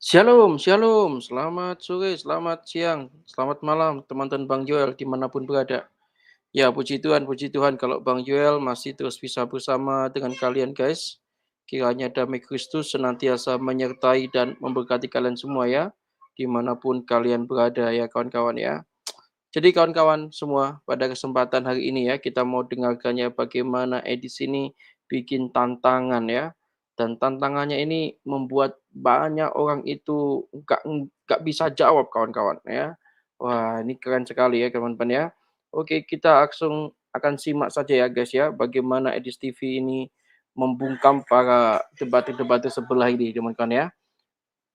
Shalom, shalom. Selamat sore, selamat siang, selamat malam, teman-teman Bang Joel dimanapun berada. Ya, puji Tuhan kalau Bang Joel masih terus bisa bersama dengan kalian guys. Kiranya damai Kristus senantiasa menyertai dan memberkati kalian semua ya, dimanapun kalian berada ya kawan-kawan ya. Jadi kawan-kawan semua, pada kesempatan hari ini ya, kita mau dengarkannya bagaimana edisi ini bikin tantangan ya. Dan tantangannya ini membuat banyak orang itu nggak bisa jawab kawan-kawan ya. Wah, ini keren sekali ya teman-teman ya. Oke, kita langsung akan simak saja ya guys ya, bagaimana Edis TV ini membungkam para debater-debater sebelah ini teman-teman ya.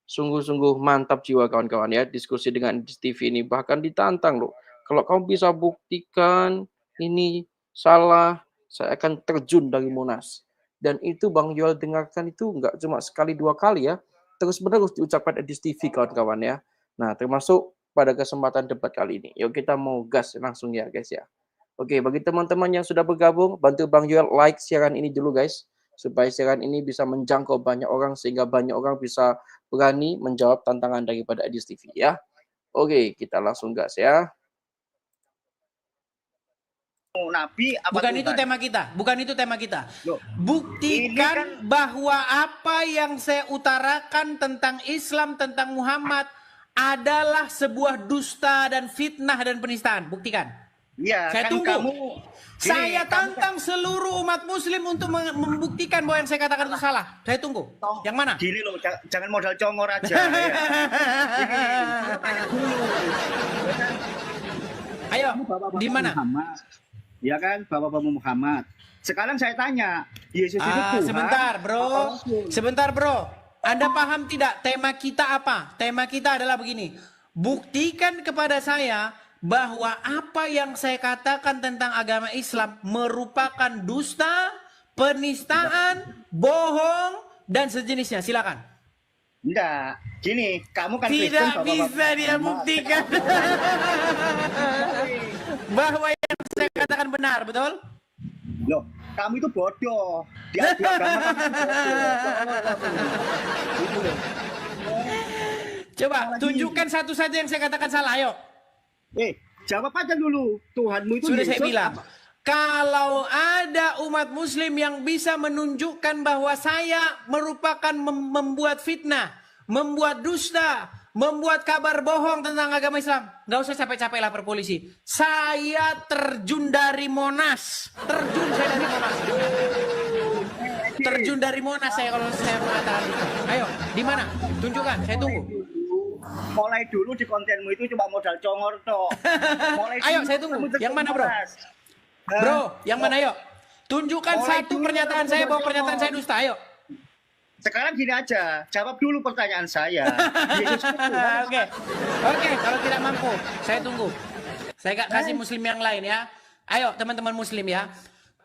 Sungguh-sungguh mantap jiwa kawan-kawan ya, diskusi dengan TV ini, bahkan ditantang loh. Kalau kamu bisa buktikan ini salah, saya akan terjun dari Monas. Dan itu Bang Joel dengarkan itu nggak cuma sekali dua kali ya, terus menerus diucapkan di TV kawan-kawan ya. Nah, termasuk pada kesempatan debat kali ini. Yuk kita mau gas langsung ya guys ya. Oke, bagi teman-teman yang sudah bergabung, bantu Bang Joel like siaran ini dulu guys, supaya siaran ini bisa menjangkau banyak orang sehingga banyak orang bisa berani menjawab tantangan daripada Edis TV ya. Oke, kita langsung gas ya. Nabi apa bukan Tuhan? itu tema kita, bukan itu tema kita. Loh, buktikan bahwa apa yang saya utarakan tentang Islam, tentang Muhammad adalah sebuah dusta dan fitnah dan penistaan. Buktikan. Iya, Saya kan tunggu. kamu Saya tantang seluruh umat muslim untuk membuktikan bahwa yang saya katakan itu salah. Saya tunggu. Yang mana? Gini loh, jangan modal congor aja. Ya. Ayo, di mana? Ya kan, Bapak-Bapak Muhammad. Sekarang saya tanya, Yesus itu Tuhan? Sebentar bro. Anda paham tidak tema kita apa? Tema kita adalah begini. Buktikan kepada saya bahwa apa yang saya katakan tentang agama Islam merupakan dusta, penistaan, bohong, dan sejenisnya. Silakan. Enggak, gini, kamu kan Tidak Kristen, bisa dia buktikan bahwa yang saya katakan benar, betul? Loh, kamu itu bodoh. Di agama kamu bodoh. Coba tunjukkan satu saja yang saya katakan salah, ayo. Jawab aja dulu. Tuhanmu itu Sudah Yesus saya bilang. apa? Kalau ada umat muslim yang bisa menunjukkan bahwa saya merupakan membuat fitnah, membuat dusta, membuat kabar bohong tentang agama Islam, nggak usah capek-capek lapor polisi. Saya terjun dari Monas. Terjun dari Monas saya kalau saya mengatakan itu. Ayo, di mana? Tunjukkan, saya tunggu. Mulai dulu di kontenmu itu cuma modal congor toh. Ayo, saya tunggu. Yang mana, bro? Bro, yang mana yuk? Tunjukkan satu pernyataan saya bahwa pernyataan saya dusta, ayo. Sekarang gini aja, jawab dulu pertanyaan saya. Oke, kalau tidak mampu, saya tunggu. Saya gak kasih muslim yang lain ya. Ayo teman-teman muslim ya.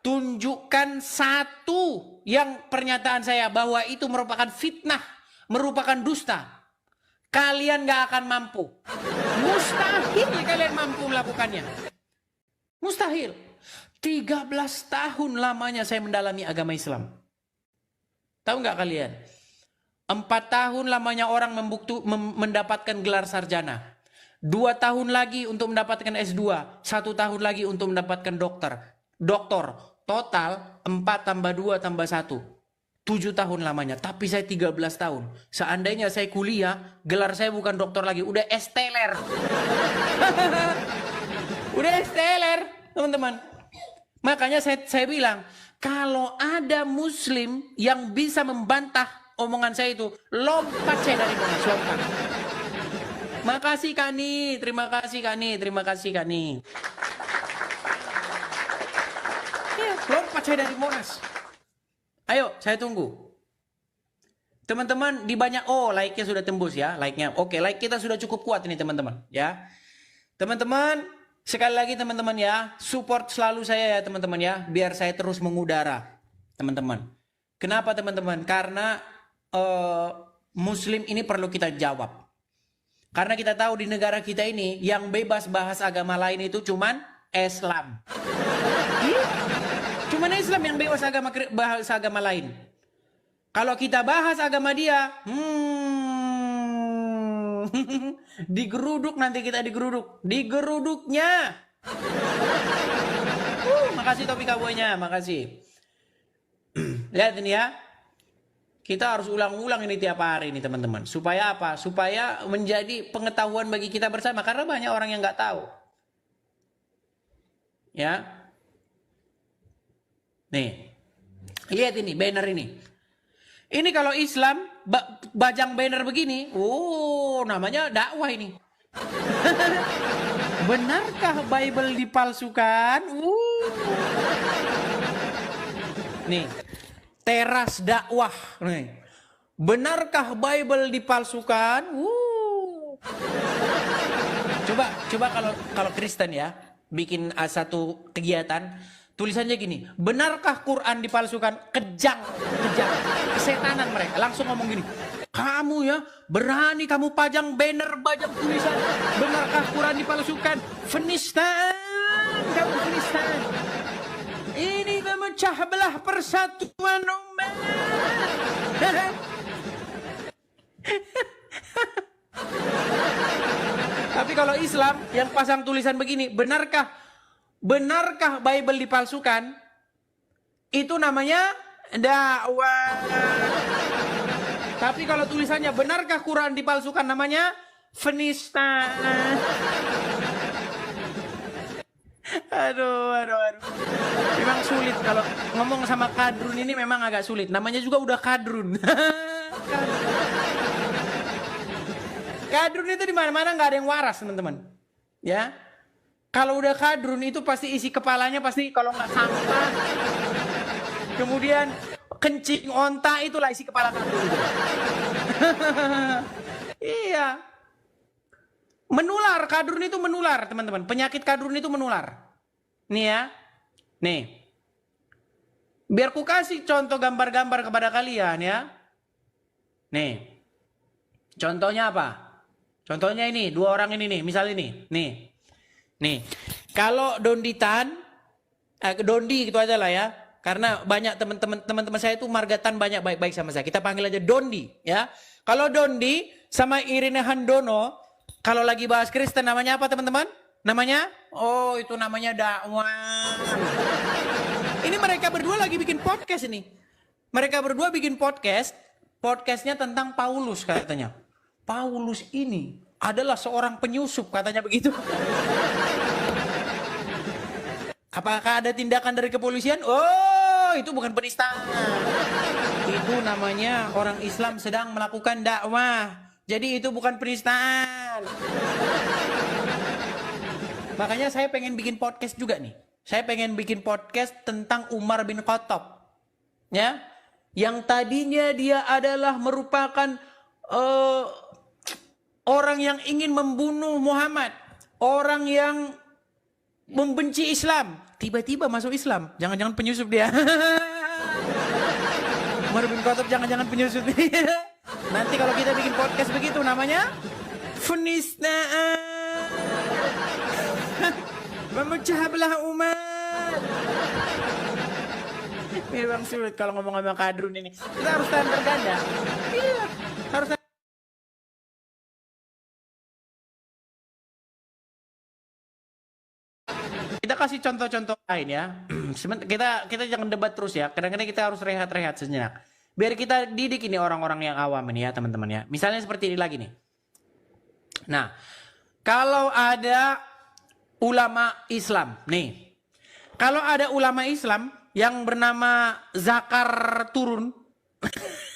Tunjukkan satu yang pernyataan saya bahwa itu merupakan fitnah, merupakan dusta. Kalian gak akan mampu. Mustahil kalian mampu melakukannya. Mustahil. 13 tahun lamanya saya mendalami agama Islam. Tahu nggak kalian? 4 tahun lamanya orang mendapatkan gelar sarjana. 2 tahun lagi untuk mendapatkan S2. 1 tahun lagi untuk mendapatkan doktor. Total 4 tambah 2 tambah 1. 7 tahun lamanya. Tapi saya 13 tahun. Seandainya saya kuliah, gelar saya bukan doktor lagi. Udah esteler. Udah esteler, teman-teman. Makanya saya bilang, kalau ada muslim yang bisa membantah omongan saya itu, lompat saya dari Monas, lompat. Makasih Kani, terima kasih Kani, terima kasih Kani. Ya, lompat saya dari Monas. Ayo, saya tunggu. Teman-teman di banyak, like-nya sudah tembus ya, like-nya. Oke, like kita sudah cukup kuat ini teman-teman, ya. Teman-teman, sekali lagi teman-teman ya, support selalu saya ya teman-teman ya, biar saya terus mengudara, teman-teman. Kenapa teman-teman? Karena muslim ini perlu kita jawab. Karena kita tahu di negara kita ini, yang bebas bahas agama lain itu cuman Islam. Cuman Islam yang bebas bahas agama lain. Kalau kita bahas agama dia, Digeruduk nanti kita digeruduk. Digeruduknya. Makasih Topik Kaboynya, makasih. Lihat ini ya. Kita harus ulang-ulang ini tiap hari nih teman-teman. Supaya apa? Supaya menjadi pengetahuan bagi kita bersama. Karena banyak orang yang nggak tahu. Ya. Nih. Lihat ini, banner ini. Ini kalau Islam, bajang banner begini. Oh, namanya dakwah ini. Benarkah Bible dipalsukan? Nih. Teras dakwah. Nih. Benarkah Bible dipalsukan? Coba kalau Kristen ya bikin satu kegiatan, tulisannya gini, benarkah Quran dipalsukan? Kejang. Kesetanan mereka langsung ngomong gini. Kamu ya berani kamu pajang banner, pajang tulisan, benarkah Quran dipalsukan? Penistaan, kamu penistaan. Ini memecah belah persatuan umat. Tapi kalau Islam yang pasang tulisan begini, benarkah Bible dipalsukan? Itu namanya dakwah. Tapi kalau tulisannya benarkah Quran dipalsukan, namanya penistaan. Aduh. Memang sulit kalau ngomong sama kadrun ini, memang agak sulit. Namanya juga udah kadrun. Kadrun itu di mana-mana nggak ada yang waras, teman-teman. Ya. Kalau udah kadrun itu pasti isi kepalanya pasti kalau nggak sampah. Kemudian kencing onta, itulah isi kepala kadrun. Iya. Menular, kadrun itu menular, teman-teman. Penyakit kadrun itu menular. Nih ya. Nih. Biar ku kasih contoh gambar-gambar kepada kalian ya. Nih. Contohnya apa? Contohnya ini, dua orang ini nih, misal ini. Nih. Kalau Donditan, Dondi gitu aja lah ya. Karena banyak teman-teman saya itu margatan banyak baik-baik sama saya. Kita panggil aja Dondi ya. Kalau Dondi sama Irene Handono, kalau lagi bahas Kristen namanya apa teman-teman? Namanya? Oh, itu namanya dakwah. Ini mereka berdua lagi bikin podcast ini. Mereka berdua bikin podcast. Podcastnya tentang Paulus katanya. Paulus ini adalah seorang penyusup katanya begitu. Apakah ada tindakan dari kepolisian? Oh, itu bukan penistaan. Itu namanya orang Islam sedang melakukan dakwah. Jadi itu bukan penistaan. Makanya saya pengen bikin podcast juga nih. Saya pengen bikin podcast tentang Umar bin Khattab. Ya. Yang tadinya dia adalah merupakan orang yang ingin membunuh Muhammad. Orang yang membenci Islam. Tiba-tiba masuk Islam. Jangan-jangan penyusup dia. Umar bin Khattab jangan-jangan penyusup dia. Nanti kalau kita bikin podcast begitu namanya penistaan. Memecah belah umat. Memang sulit kalau ngomong sama kadrun ini. Kita harus tahan berganda. Iya, harus tahan. Kita kasih contoh-contoh lain ya. Kita jangan debat terus ya. Kadang-kadang kita harus rehat-rehat sejenak. Biar kita didik ini orang-orang yang awam ini ya teman-teman ya. Misalnya seperti ini lagi nih. Nah, kalau ada ulama Islam nih. Kalau ada ulama Islam yang bernama Zakar Turun.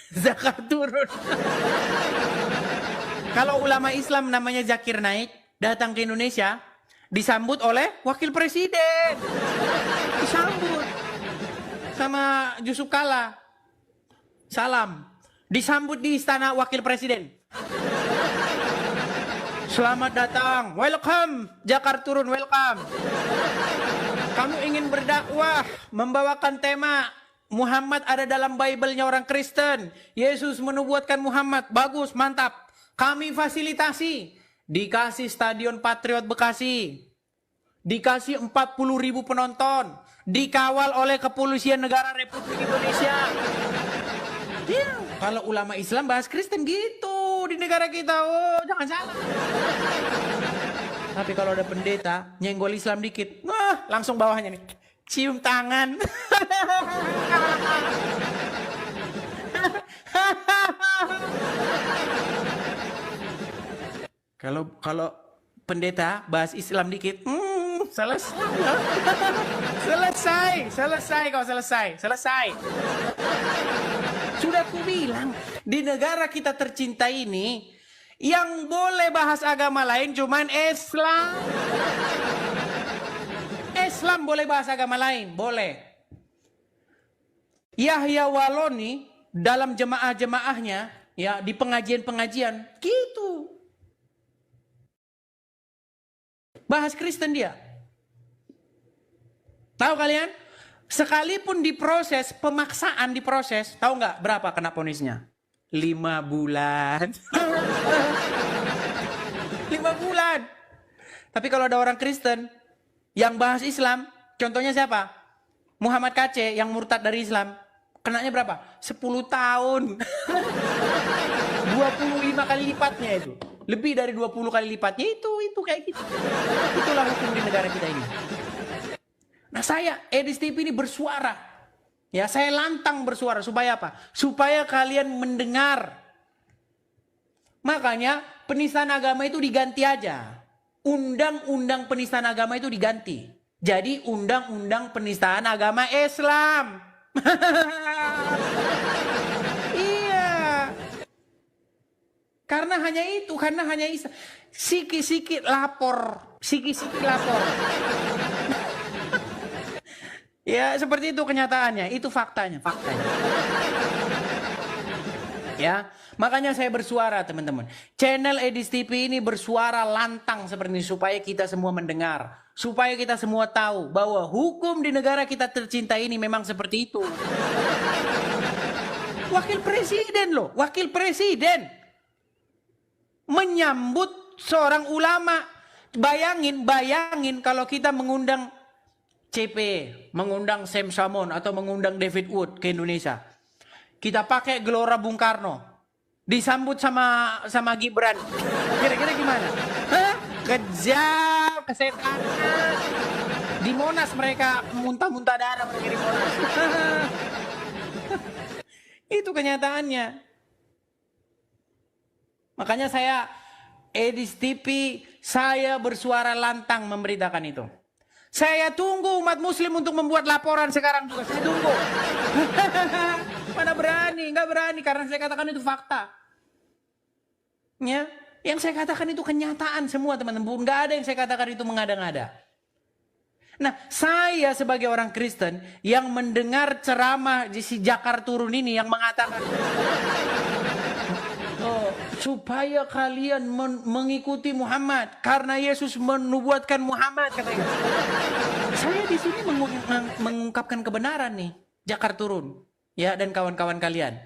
Zakar Turun. Kalau ulama Islam namanya Zakir Naik datang ke Indonesia, disambut oleh wakil presiden. Disambut sama Yusuf Kala. Salam. Disambut di istana wakil presiden. Selamat datang. Welcome. Zakar Turun, welcome. Kamu ingin berdakwah, membawakan tema Muhammad ada dalam Bible-nya orang Kristen. Yesus menubuatkan Muhammad. Bagus, mantap. Kami fasilitasi. Dikasih Stadion Patriot Bekasi. Dikasih 40.000 penonton. Dikawal oleh Kepolisian Negara Republik Indonesia. Ya, kalau ulama Islam bahas Kristen gitu. di negara kita. Oh, jangan salah. Tapi kalau ada pendeta nyenggol Islam dikit, wah, langsung bawahnya nih. Cium tangan. Kalau pendeta bahas Islam dikit, selesai. Selesai. Sudah ku bilang, di negara kita tercinta ini, yang boleh bahas agama lain cuman Islam. Islam boleh bahas agama lain, boleh. Yahya Waloni dalam jemaah-jemaahnya, ya, di pengajian-pengajian, gitu. Bahas Kristen dia. Tahu kalian? Sekalipun diproses, pemaksaan diproses, tahu nggak berapa kena vonisnya? 5 bulan. 5 bulan. Tapi kalau ada orang Kristen yang bahas Islam, contohnya siapa? Muhammad KC yang murtad dari Islam. Kenanya berapa? 10 tahun. 25 kali lipatnya itu. Lebih dari 20 kali lipatnya itu kayak gitu. Itulah hukum di negara kita ini. Nah, saya Edis TV ini bersuara. Ya, saya lantang bersuara supaya apa? Supaya kalian mendengar. Makanya penistaan agama itu diganti aja. Undang-undang penistaan agama itu diganti. Jadi undang-undang penistaan agama Islam. Iya. Karena hanya Islam. Sikit-sikit lapor. Ya, seperti itu kenyataannya. Itu faktanya. Ya, makanya saya bersuara, teman-teman. Channel Edis TV ini bersuara lantang seperti ini supaya kita semua mendengar, supaya kita semua tahu bahwa hukum di negara kita tercinta ini memang seperti itu. Wakil presiden menyambut seorang ulama. Bayangin kalau kita mengundang CP, mengundang Sam Samon atau mengundang David Wood ke Indonesia. Kita pakai Gelora Bung Karno. Disambut sama Gibran. Kira-kira gimana? Hah? Kejam, kesetanan. Di Monas mereka muntah-muntah darah mereka di Monas. Itu kenyataannya. Makanya saya Edis TV, saya bersuara lantang memberitakan itu. Saya tunggu umat muslim untuk membuat laporan sekarang juga. Saya tunggu. Mana berani, nggak berani karena saya katakan itu fakta. Ya, yang saya katakan itu kenyataan semua teman-teman. Nggak ada yang saya katakan itu mengada-ngada. Nah, saya sebagai orang Kristen yang mendengar ceramah di si Jakar Turun ini yang mengatakan, supaya kalian mengikuti Muhammad karena Yesus menubuatkan Muhammad, katanya. Saya di sini mengungkapkan kebenaran nih, Jakar Turun, ya, dan kawan-kawan kalian.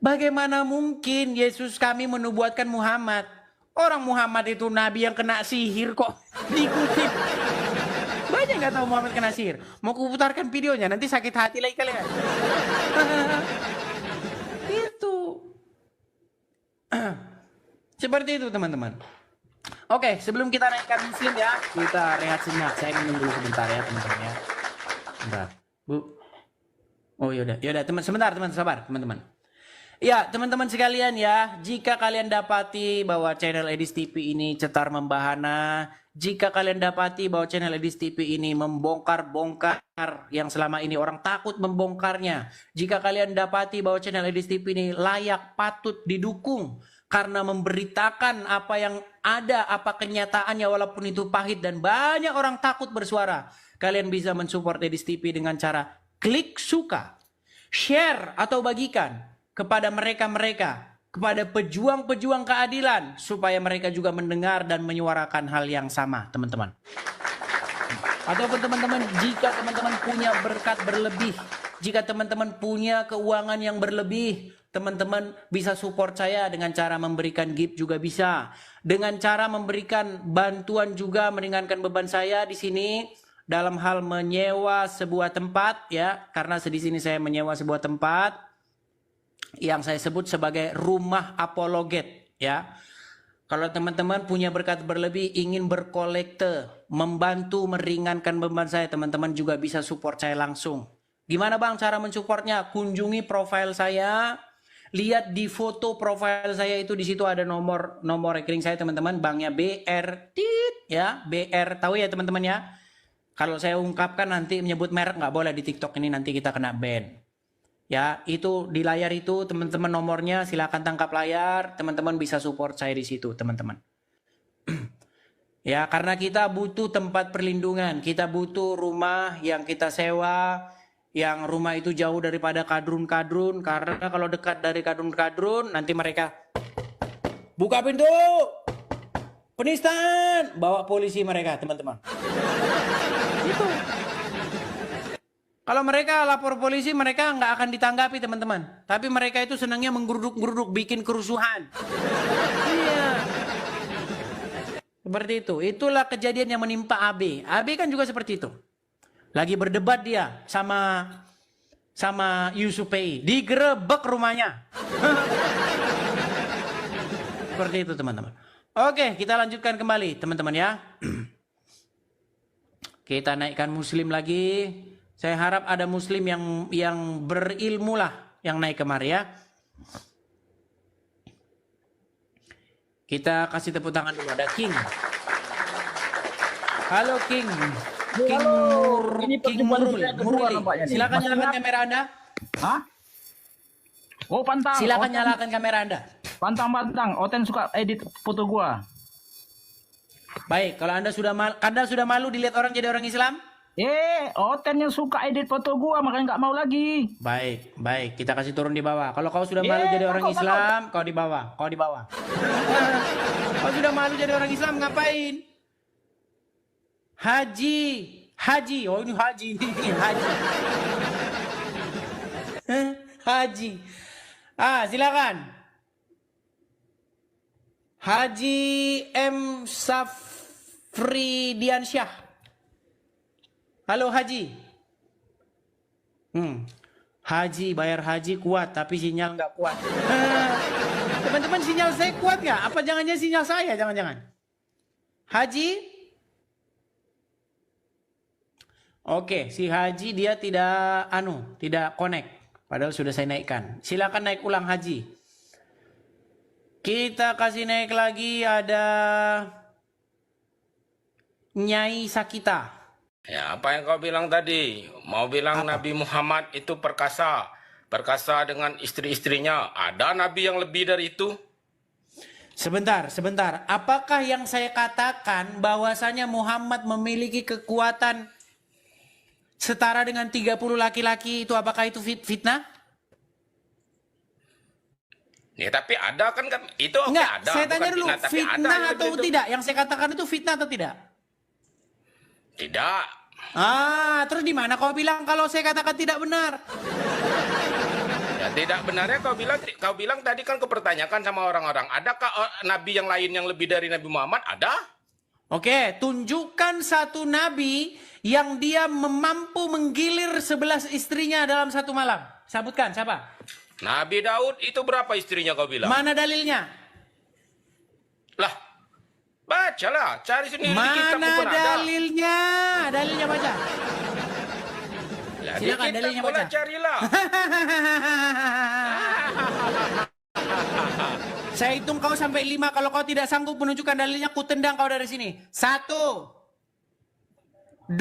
Bagaimana mungkin Yesus kami menubuatkan Muhammad? Orang Muhammad itu nabi yang kena sihir kok diikuti. Banyak nggak tahu Muhammad kena sihir. Mau kuputarkan videonya, nanti sakit hati lagi kalian. Itu. Seperti itu teman-teman. Oke, sebelum kita naikkan muslim ya, kita rehat sejenak. Saya ingin dulu sebentar ya teman-teman ya. Bentar, Bu. Oh yaudah, sebentar teman, sabar teman-teman. Ya teman-teman sekalian ya, jika kalian dapati bahwa channel Edis TV ini cetar membahana, jika kalian dapati bahwa channel Edis TV ini membongkar-bongkar yang selama ini orang takut membongkarnya, jika kalian dapati bahwa channel Edis TV ini layak patut didukung karena memberitakan apa yang ada, apa kenyataannya walaupun itu pahit dan banyak orang takut bersuara, kalian bisa mensupport Edis TV dengan cara klik suka, share atau bagikan kepada mereka-mereka, kepada pejuang-pejuang keadilan, supaya mereka juga mendengar dan menyuarakan hal yang sama, teman-teman. Ataupun teman-teman, jika teman-teman punya berkat berlebih, jika teman-teman punya keuangan yang berlebih, teman-teman bisa support saya dengan cara memberikan gift juga bisa. Dengan cara memberikan bantuan juga meringankan beban saya di sini dalam hal menyewa sebuah tempat ya, karena di sini saya menyewa sebuah tempat. yang saya sebut sebagai rumah apologet, ya. Kalau teman-teman punya berkat berlebih, ingin berkolekte, membantu meringankan beban saya, teman-teman juga bisa support saya langsung. Gimana Bang cara mensupportnya? Kunjungi profil saya, lihat di foto profil saya itu, di situ ada nomor rekening saya teman-teman, banknya BR, ya, BR, tahu ya teman-teman ya. Kalau saya ungkapkan nanti menyebut merek nggak boleh di TikTok ini, nanti kita kena ban. Ya, itu di layar itu teman-teman nomornya, silakan tangkap layar, teman-teman bisa support saya di situ teman-teman. Ya, karena kita butuh tempat perlindungan, kita butuh rumah yang kita sewa, yang rumah itu jauh daripada kadrun-kadrun, karena kalau dekat dari kadrun-kadrun nanti mereka buka pintu, penistaan, bawa polisi mereka teman-teman. Itu. Kalau mereka lapor polisi, mereka nggak akan ditanggapi teman-teman. Tapi mereka itu senangnya menggeruduk-geruduk, bikin kerusuhan. Iya. Seperti itu. Itulah kejadian yang menimpa AB. AB kan juga seperti itu. Lagi berdebat dia sama Yusuf PI. Digerebek rumahnya. Seperti itu teman-teman. Oke, kita lanjutkan kembali teman-teman ya. Kita naikkan muslim lagi. Saya harap ada muslim yang berilmu lah yang naik kemari ya. Kita kasih tepuk tangan dulu. Ada King. Halo King. Ini perjumpaan kita kedua nampaknya nih. Silakan nyalakan kamera Anda. Hah? Oh, pantang. Silakan Oten, nyalakan kamera Anda. Pantang. Oten suka edit foto gua. Baik, kalau Anda sudah malu dilihat orang jadi orang Islam? Oten yang suka edit foto gua, makanya nggak mau lagi. Baik, kita kasih turun di bawah. Kalau kau sudah malu jadi orang Islam, kau di bawah. Kau sudah malu jadi orang Islam, ngapain? Haji. Oh ini Haji. Haji. Silakan. Haji M. Safridiansyah. Halo Haji. Haji, bayar haji kuat, tapi sinyal nggak kuat. Teman-teman, sinyal saya kuat nggak? Apa jangan-jangan sinyal saya? Jangan-jangan. Haji? Oke, si Haji dia tidak connect. Padahal sudah saya naikkan. Silakan naik ulang Haji. Kita kasih naik lagi, ada Nyai Sakita. Ya, apa yang kau bilang tadi? Mau bilang Apa? Nabi Muhammad itu perkasa. Perkasa dengan istri-istrinya. Ada Nabi yang lebih dari itu? Sebentar. Apakah yang saya katakan bahwasanya Muhammad memiliki kekuatan setara dengan 30 laki-laki itu, apakah itu fitnah? Ya, tapi ada kan itu oke, Enggak, ada. saya Bukan tanya dulu, tapi ada fitnah yang atau lebih itu. tidak? Yang saya katakan itu fitnah atau tidak? Tidak. Terus di mana kau bilang kalau saya katakan tidak benar? Ya, tidak benarnya kau bilang tadi kan kau pertanyakan sama orang-orang, adakah nabi yang lain yang lebih dari Nabi Muhammad? Ada? Oke, tunjukkan satu nabi yang dia mampu menggilir 11 istrinya dalam satu malam. Sebutkan, siapa? Nabi Daud itu berapa istrinya kau bilang? Mana dalilnya? Lah, bacalah, cari sendiri di kitab Mana pun ada. dalilnya? Dalilnya baca. Ya, di Silakan, kitab dalilnya pula baca. carilah. Saya hitung kau sampai 5. Kalau kau tidak sanggup menunjukkan dalilnya, ku tendang kau dari sini. 1, 2,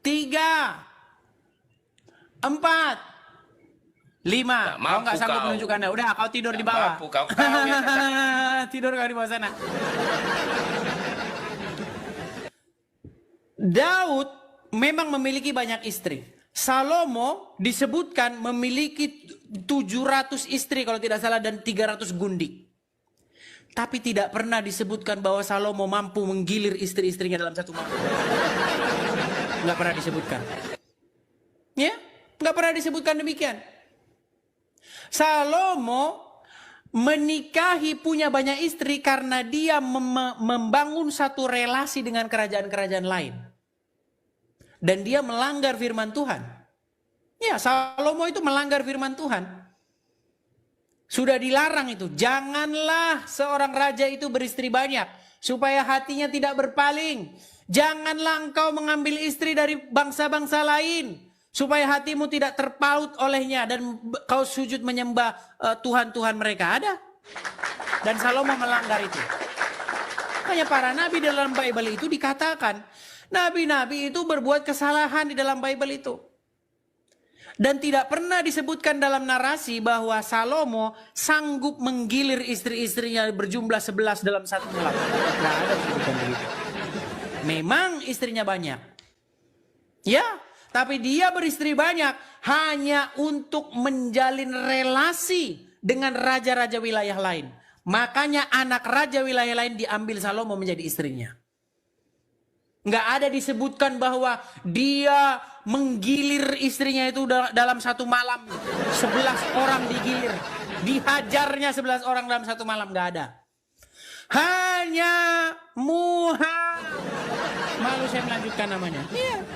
3, 4, 5. Kau nggak sanggup menunjukkannya. Udah, kau tidur di bawah. Mampu kau ya, Tidur kau di bawah sana. Daud memang memiliki banyak istri. Salomo disebutkan memiliki 700 istri kalau tidak salah dan 300 gundik. Tapi tidak pernah disebutkan bahwa Salomo mampu menggilir istri-istrinya dalam satu malam. Nggak pernah disebutkan. Ya, nggak pernah disebutkan demikian. Salomo menikahi, punya banyak istri karena dia membangun satu relasi dengan kerajaan-kerajaan lain. Dan dia melanggar firman Tuhan. Ya, Salomo itu melanggar firman Tuhan. Sudah dilarang itu. Janganlah seorang raja itu beristri banyak, supaya hatinya tidak berpaling. Janganlah engkau mengambil istri dari bangsa-bangsa lain, supaya hatimu tidak terpaut olehnya dan kau sujud menyembah Tuhan-Tuhan mereka. Ada. Dan Salomo melanggar itu. Hanya para nabi dalam Bible itu dikatakan, nabi-nabi itu berbuat kesalahan di dalam Bible itu. Dan tidak pernah disebutkan dalam narasi bahwa Salomo sanggup menggilir istri-istrinya berjumlah 11 dalam satu malam. Tidak ada disebutkan begitu. Memang istrinya banyak. Ya, tapi dia beristri banyak hanya untuk menjalin relasi dengan raja-raja wilayah lain. Makanya anak raja wilayah lain diambil Salomo menjadi istrinya. Nggak ada disebutkan bahwa dia menggilir istrinya itu dalam satu malam. 11 orang digilir. Dihajarnya 11 orang dalam satu malam. Nggak ada. Hanya Muhammad. Malu saya melanjutkan namanya. Iya.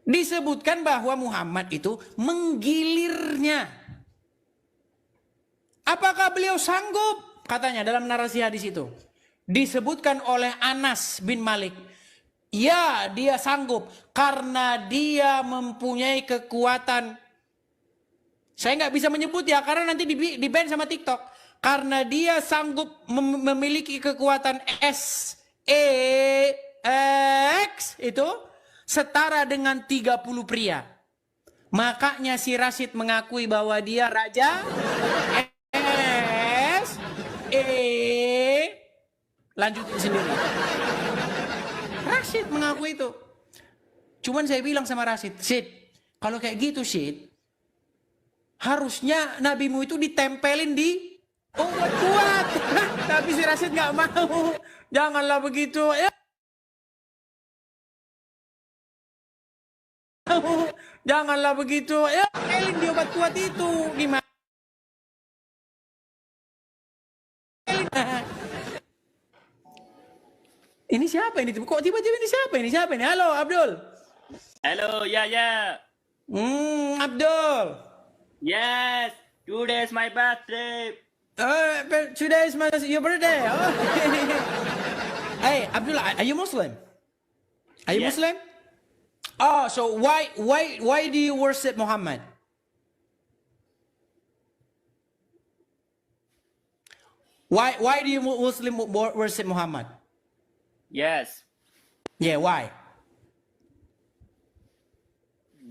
Disebutkan bahwa Muhammad itu menggilirnya. Apakah beliau sanggup? Katanya dalam narasi hadis itu. Disebutkan oleh Anas bin Malik. Ya, dia sanggup karena dia mempunyai kekuatan. Saya nggak bisa menyebut ya karena nanti di ban sama TikTok. Karena dia sanggup memiliki kekuatan SEX itu setara dengan 30 pria. Makanya si Rashid mengakui bahwa dia raja lanjutin sendiri. Rashid mengaku itu. Cuman saya bilang sama Rashid, Sid, kalau kayak gitu Sid, harusnya nabimu itu ditempelin di obat kuat. Tapi si Rashid nggak mau. Janganlah begitu. Ya. Janganlah begitu. Ya, tempelin di obat kuat itu. Gimana? Ini siapa ini? Kok tiba-tiba ini siapa ini? Siapa ini? Halo, Abdul. Hello, yeah. Abdul. Yes, today is my birthday. Today is your birthday. Oh. Hey, Abdul, are you Muslim? Are you Yes. Muslim? Oh, so why do you worship Muhammad? Why do you Muslim worship Muhammad? Yes, Yeah, why?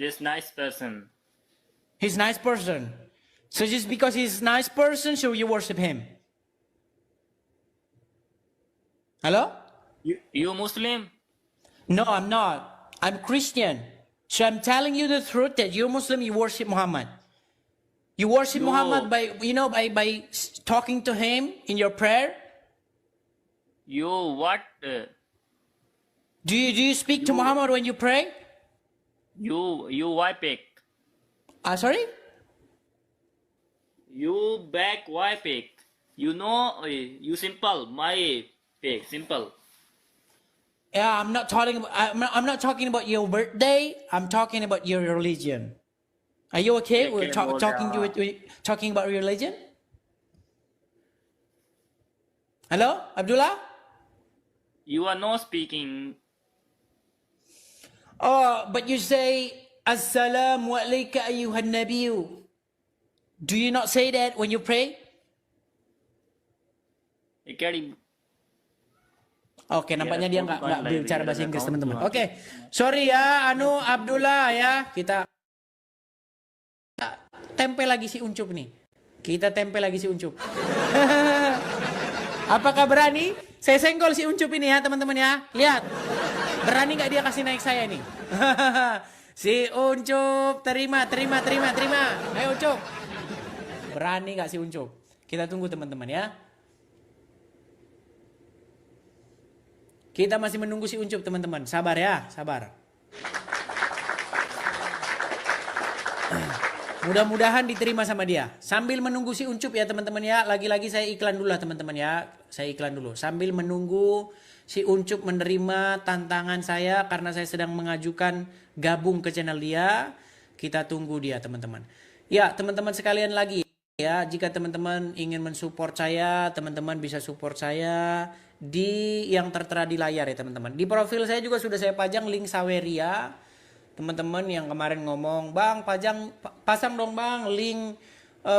this nice person. He's a nice person. So just because he's a nice person, so you worship him. Hello? You Muslim? No, I'm not. I'm Christian. So I'm telling you the truth that you're Muslim, you worship Muhammad. You worship No. Muhammad by talking to him in your prayer. You what? Do you speak to Muhammad when you pray? You wipe it. Sorry? You back wipe it. You know, you simple. My pick simple. Yeah, I'm not talking about. I'm not talking about your birthday. I'm talking about your religion. Are you okay? We're talking about religion. Hello, Abdullah. You are not speaking. Oh, but you say Assalamu alayka ayyuhan nabiyyu. Do you not say that when you pray? Oke, nampaknya dia nggak bicara bahasa Inggris teman-teman. Oke, sorry ya, Abdullah ya. Kita tempel lagi si Uncup nih. Kita tempel lagi si Uncup. Apakah berani? Saya senggol si Uncup ini ya teman-teman ya. Lihat, berani nggak dia kasih naik saya nih? Si Uncup, terima. Ayo Uncup. Berani nggak si Uncup? Kita tunggu teman-teman ya. Kita masih menunggu si Uncup teman-teman. Sabar ya, sabar. Mudah-mudahan diterima sama dia. Sambil menunggu si Uncup ya teman-teman ya. Lagi-lagi saya iklan dulu lah teman-teman ya. Saya iklan dulu. Sambil menunggu si Uncup menerima tantangan saya. Karena saya sedang mengajukan gabung ke channel dia. Kita tunggu dia teman-teman. Ya teman-teman sekalian lagi ya, jika teman-teman ingin mensupport saya, teman-teman bisa support saya di yang tertera di layar ya teman-teman. Di profil saya juga sudah saya pajang link Saweria. Teman-teman yang kemarin ngomong, "Bang, pasang dong Bang link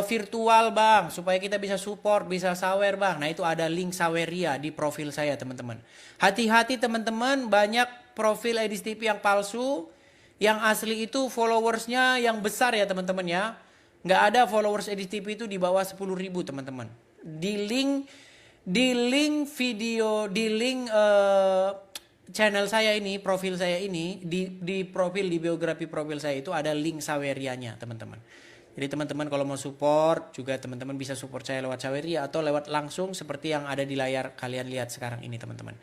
virtual Bang supaya kita bisa support, bisa sawer Bang." Nah, itu ada link Saweria di profil saya teman-teman. Hati-hati teman-teman, banyak profil Edis TV yang palsu. Yang asli itu followersnya yang besar ya teman-teman ya. Nggak ada followers Edis TV itu di bawah 10.000 teman-teman. Di link video, di link channel saya ini, profil saya ini, di profil, di biografi profil saya itu ada link Sawerianya teman-teman. Jadi teman-teman kalau mau support juga teman-teman bisa support saya lewat Saweria atau lewat langsung seperti yang ada di layar kalian lihat sekarang ini teman-teman.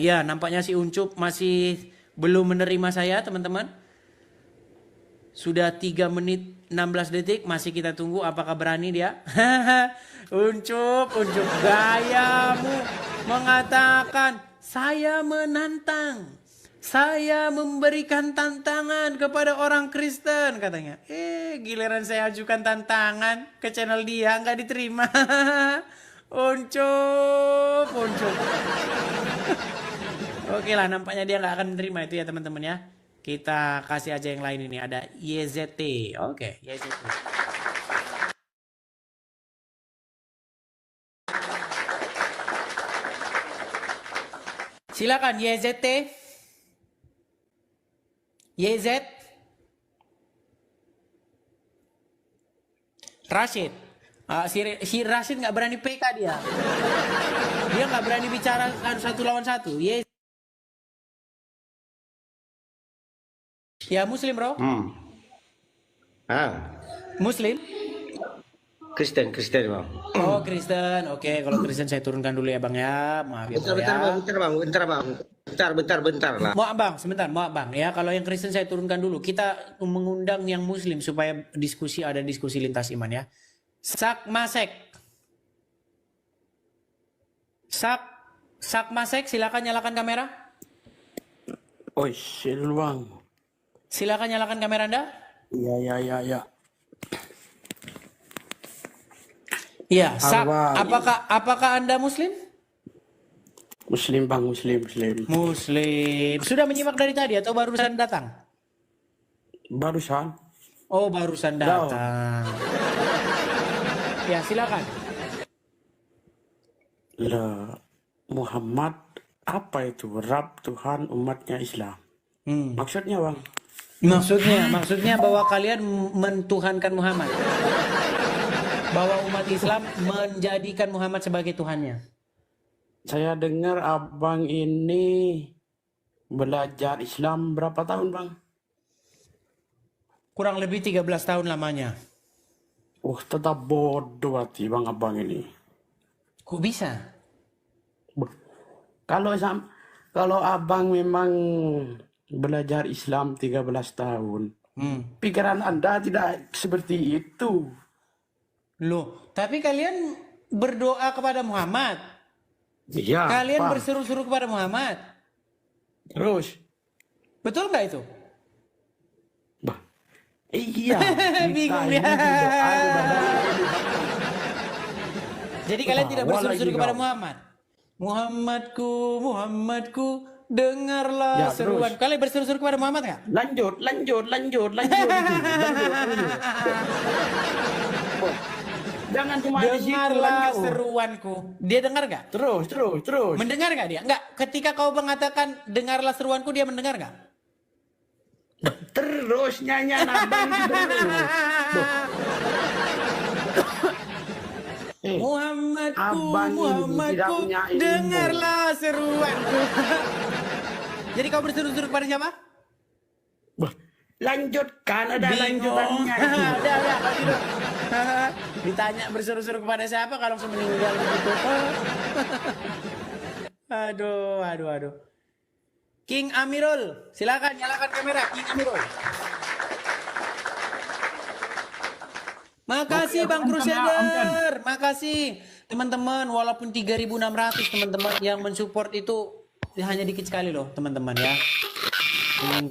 Ya nampaknya si Uncup masih belum menerima saya teman-teman. Sudah 3 menit 16 detik masih kita tunggu apakah berani dia. Uncup gayamu mengatakan saya menantang. Saya memberikan tantangan kepada orang Kristen katanya. Giliran saya ajukan tantangan ke channel dia nggak diterima. Uncup. Oke lah, nampaknya dia nggak akan menerima itu ya teman-teman ya. Kita kasih aja yang lain ini, ada YZT. Oke, YZT. Silakan YZT. YZ. Rashid. Si Rashid nggak berani PK dia. Dia nggak berani bicara satu lawan satu. Ya Muslim bro. Muslim. Kristen bang. Oh Kristen, oke. Kalau Kristen saya turunkan dulu ya bang ya. Maaf ya bro ya. Bentar lah. Maaf bang, sebentar, maaf bang ya. Kalau yang Kristen saya turunkan dulu. Kita mengundang yang Muslim supaya ada diskusi lintas iman ya. Sak Masek, silakan nyalakan kamera. Oh, bang. Silakan nyalakan kamera Anda. Ya. Iya, apakah Anda Muslim? Muslim bang, Muslim. Muslim. Sudah menyimak dari tadi atau barusan datang? Barusan. Oh, barusan datang. Ya, silakan. Lah, Muhammad apa itu? Rab Tuhan umatnya Islam. Maksudnya bang? Maksudnya bahwa kalian mentuhankan Muhammad. Bahwa umat Islam menjadikan Muhammad sebagai Tuhannya. Saya dengar abang ini belajar Islam berapa tahun bang? Kurang lebih 13 tahun lamanya. Tetap bodoh hati bang abang ini. Kok bisa? Kalau abang memang belajar Islam 13 tahun, pikiran Anda tidak seperti itu. Loh, tapi kalian berdoa kepada Muhammad. Iya. Kalian berseru-seru kepada Muhammad. Terus? Betul nggak itu? Iya. Bingung dia. Jadi kalian tidak berseru-seru kepada Muhammad. Muhammadku, dengarlah seruan. Kalian berseru-seru kepada Muhammad nggak? Lanjut. Jangan cuma dengarlah seruanku. Dia dengar nggak? Terus. Mendengar nggak dia? Nggak. Ketika kau mengatakan dengarlah seruanku, dia mendengar nggak? Terus nyanyian abang Muhammadku, dengarlah seruanku. Jadi kau berseru-seru kepada siapa? Lanjutkan, ada lanjutannya. Ada. Ditanya berseru-seru kepada siapa kalau langsung meninggal begitu. Aduh. King Amirul, silakan nyalakan kamera King Amirul. Makasih Bang Crusader, makasih teman-teman. Walaupun 3.600 teman-teman yang mensupport itu hanya dikit sekali loh teman-teman ya.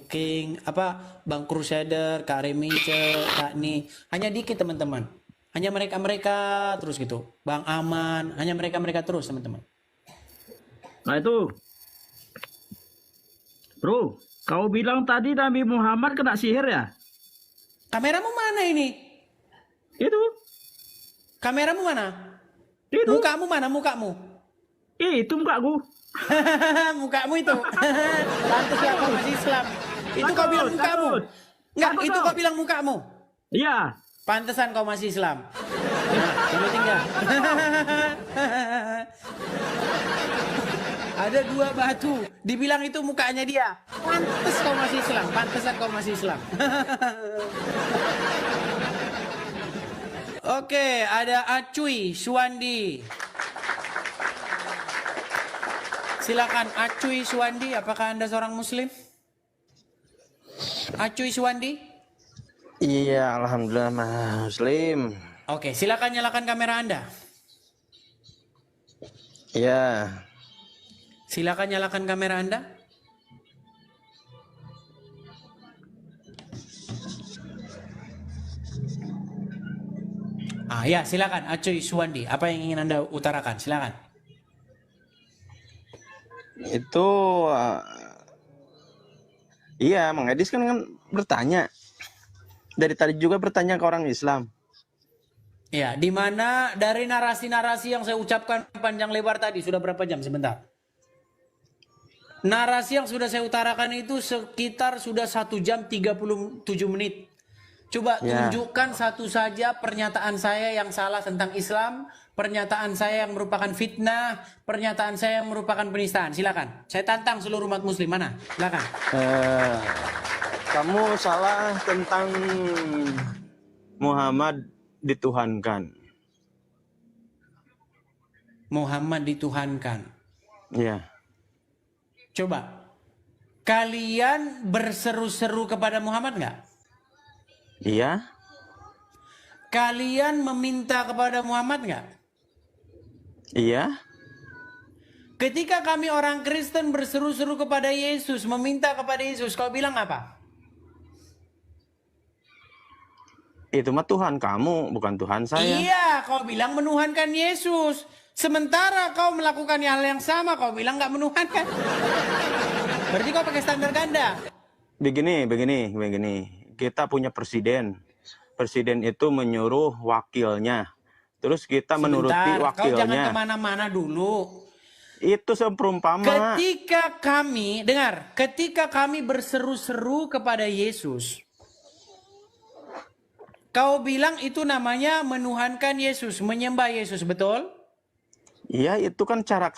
King, apa, Bang Crusader, Kak Remice, Kak Ni. Hanya dikit teman-teman. Hanya mereka-mereka terus gitu. Bang Aman, hanya mereka-mereka terus teman-teman. Nah itu. Bro, kau bilang tadi Nabi Muhammad kena sihir ya? Kameramu mana ini? Itu. Kameramu mana? Itu. Mukamu mana mukamu? Itu mukaku. Mukamu itu. Pantes ya kau masih Islam. Itu kau bilang mukamu. Enggak, Bagus, itu Bro. kau bilang mukamu. Iya. Pantesan kau masih Islam. Nah, yang penting ya. Ada 2 batu. Dibilang itu mukanya dia. Pantes kau masih Islam. Pantesan kau masih Islam. Oke, ada Acuy Suwandi. Silakan Acuy Suwandi, apakah Anda seorang muslim? Acuy Suwandi? Iya, alhamdulillah muslim. Oke, silakan nyalakan kamera Anda. Iya. Silakan nyalakan kamera Anda. Ya, silakan Acuy Suwandi. Apa yang ingin Anda utarakan? Silakan. Itu iya, Mang Edis kan bertanya. Dari tadi juga bertanya ke orang Islam. Ya, di mana dari narasi-narasi yang saya ucapkan panjang lebar tadi sudah berapa jam sebentar? Narasi yang sudah saya utarakan itu sekitar sudah 1 jam 37 menit. Coba tunjukkan satu saja pernyataan saya yang salah tentang Islam, pernyataan saya yang merupakan fitnah, pernyataan saya yang merupakan penistaan. Silakan. Saya tantang seluruh umat muslim. Mana? Silakan. Kamu salah tentang Muhammad dituhankan. Muhammad dituhankan. Iya. Coba. Kalian berseru-seru kepada Muhammad nggak? Iya. Kalian meminta kepada Muhammad nggak? Iya. Ketika kami orang Kristen berseru-seru kepada Yesus, meminta kepada Yesus, kau bilang apa? Itu mah Tuhan kamu, bukan Tuhan saya. Iya, kau bilang menuhankan Yesus. Sementara kau melakukan hal yang sama, kau bilang nggak menuhankan. Berarti kau pakai standar ganda. Begini. Kita punya presiden. Presiden itu menyuruh wakilnya. Terus kita menuruti Sebentar, kau jangan wakilnya. kemana-mana dulu. Itu seumpama. Ketika kami berseru-seru kepada Yesus, kau bilang itu namanya menuhankan Yesus, menyembah Yesus, betul? Iya, itu kan cara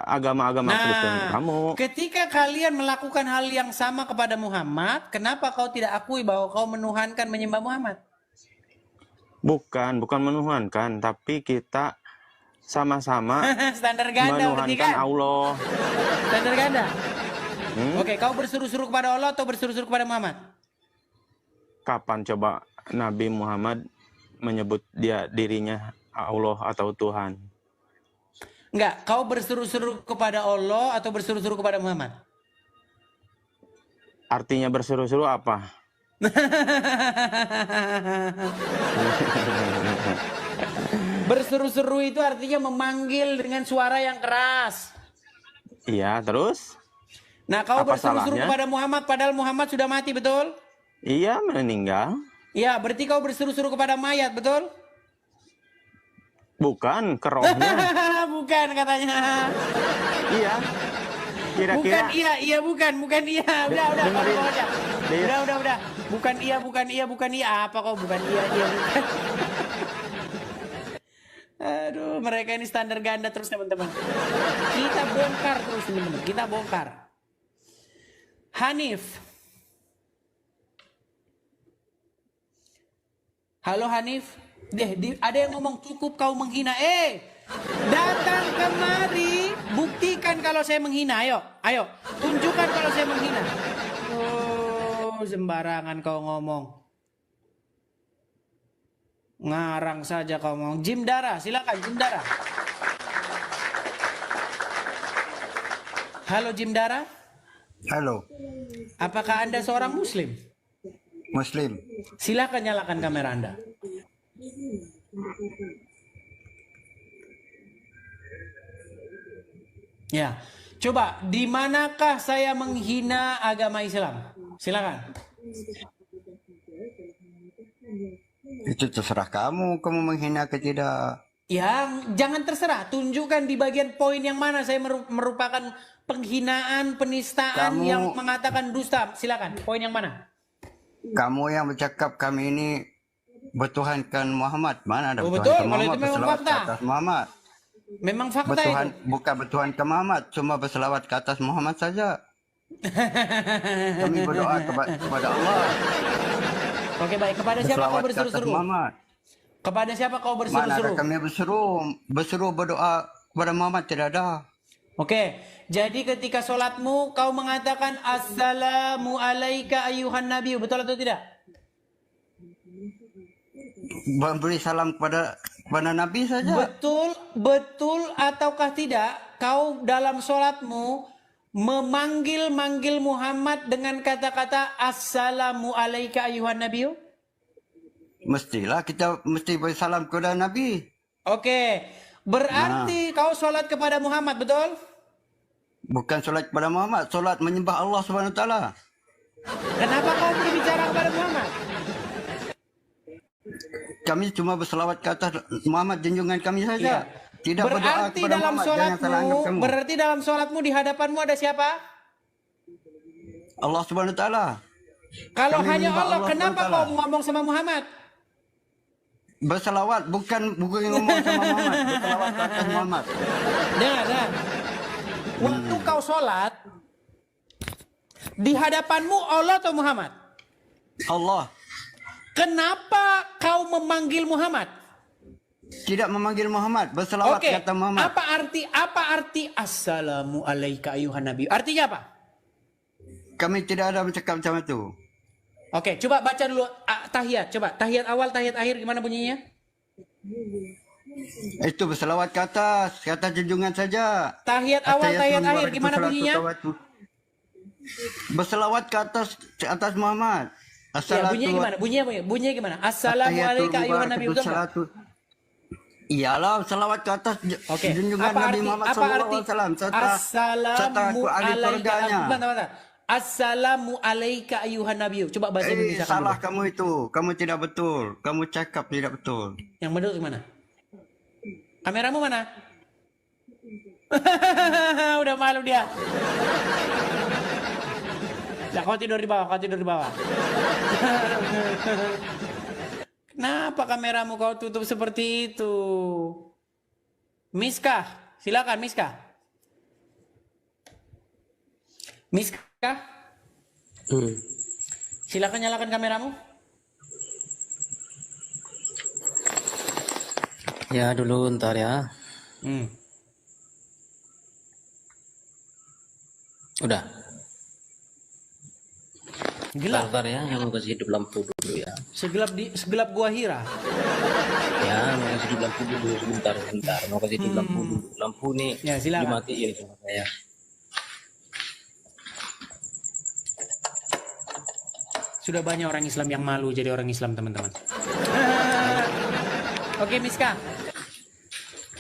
agama-agama Kristen kamu. Ketika kalian melakukan hal yang sama kepada Muhammad, kenapa kau tidak akui bahwa kau menuhankan, menyembah Muhammad? Bukan menuhankan, tapi kita sama-sama Standar ganda berarti menuhankan kan? Allah. Standar ganda. Oke, kau berseru-seru kepada Allah atau berseru-seru kepada Muhammad? Kapan coba Nabi Muhammad menyebut dirinya Allah atau Tuhan? Enggak, kau berseru-seru kepada Allah atau berseru-seru kepada Muhammad? Artinya berseru-seru apa? Berseru-seru itu artinya memanggil dengan suara yang keras. Iya, terus? Nah, kau Apa berseru-seru salahnya? kepada Muhammad padahal Muhammad sudah mati, betul? Iya, meninggal. Ya, berarti kau berseru-seru kepada mayat, betul? Bukan, ke rohnya. Bukan katanya. Iya. Kira-kira. Bukan iya, bukan iya. Udah, dengerin. kau aja. Lihat. Udah. Bukan iya. Apa kau bukan iya, bukan. Aduh, mereka ini standar ganda terus teman-teman. Kita bongkar terus teman-teman. Kita bongkar. Hanif. Halo Hanif. Ada yang ngomong cukup kau menghina. Datang kemari. Buktikan kalau saya menghina. Ayo. Tunjukkan kalau saya menghina. Oh, sembarangan kau ngomong. Ngarang saja kau ngomong. Jim Dara, silakan Jim Dara. Halo Jim Dara. Halo, Apakah Anda seorang Muslim? Muslim. Silakan nyalakan kamera Anda. Ya, coba di manakah saya menghina agama Islam? Silakan. Itu terserah kamu menghina ke tidak. Yang jangan terserah, tunjukkan di bagian poin yang mana saya merupakan penghinaan, penistaan Kamu- yang mengatakan dusta. Silakan, poin yang mana? Kamu yang bercakap kami ini bertuhankan Muhammad. Mana ada Oh, bertuhankan betul, kalau Muhammad? itu memang Berselawat ke fakta. atas Muhammad. Memang fakta Bertuhan, itu. bukan bertuhan ke Muhammad, cuma berselawat ke atas Muhammad saja. Kami berdoa kepada Allah. Oke, baik. Kepada siapa kau Berselawat ke atas berseru-seru? Muhammad. Kepada siapa kau Mana ada berseru-seru? kami berseru berdoa kepada Muhammad, tidak ada. Oke, jadi ketika sholatmu kau mengatakan Assalamu alaika ayuhan nabi, betul atau tidak? Beri salam kepada Nabi saja. Betul ataukah tidak kau dalam sholatmu memanggil Muhammad dengan kata-kata Assalamu alaika ayuhan nabi? Mestilah kita mesti beri salam kepada Nabi. Oke, berarti kau sholat kepada Muhammad, betul? Bukan solat kepada Muhammad, solat menyembah Allah Subhanahu Wa Taala. Kenapa kau berbicara kepada Muhammad? Kami cuma berselawat ke atas Muhammad, junjungan kami saja. Tidak berdoa Berarti kepada dalam Muhammad. Jangan salah anggap sholatmu, kamu. berarti dalam sholatmu di hadapanmu ada siapa? Allah Subhanahu Wa Taala. Kalau Kami hanya menyembah Allah, Allah kenapa SWT. kau ngomong sama Muhammad? Berselawat bukan ngomong sama Muhammad. Berselawat ke atas Muhammad. Nah. Waktu kau sholat, di hadapanmu Allah atau Muhammad? Allah Kenapa kau memanggil Muhammad? tidak memanggil Muhammad, berselawat Oke, ke atas Muhammad. apa arti Assalamu alaika ayuhan nabi? Artinya apa? Kami tidak ada bercakap macam itu. Oke, coba baca dulu tahiyat. Coba tahiyat awal, tahiyat akhir gimana bunyinya? Itu berselawat ke atas junjungan saja. Tahiyat awal, tahiyat akhir Mubarak gimana salatu bunyinya? tawatu. Berselawat ke atas Muhammad. Ya, bunyinya gimana? Bunyinya gimana? Assalamu alaika ayuhan nabi, betul nggak? Iyalah, selawat ke atas Oke. junjungan Apa Nabi arti Muhammad apa sallallahu arti alaihi wasallam serta Assalamu ahli alaika? keluarganya. Bentar. Assalamu alaika ayuhan nabi. Coba bahasa Indonesia. Salah kamu itu. Kamu tidak betul. Kamu cakap tidak betul. Yang benar gimana? Kameramu mana? Udah malu dia. Nah, kau tidur di bawah, Kenapa kameramu kau tutup seperti itu? Miska, silakan Miska. Silakan nyalakan kameramu. Ya dulu ntar ya. Udah. Gelap. Bentar ya, yang mau kasih hidup lampu dulu ya. Segelap gua Hira. Ya, mau kasih hidup lampu dulu sebentar. Mau kasih hidup lampu dulu. Lampu nih Ya, silakan. dimatiin sama saya. Sudah banyak orang Islam yang malu jadi orang Islam, teman-teman. Oke, Miska.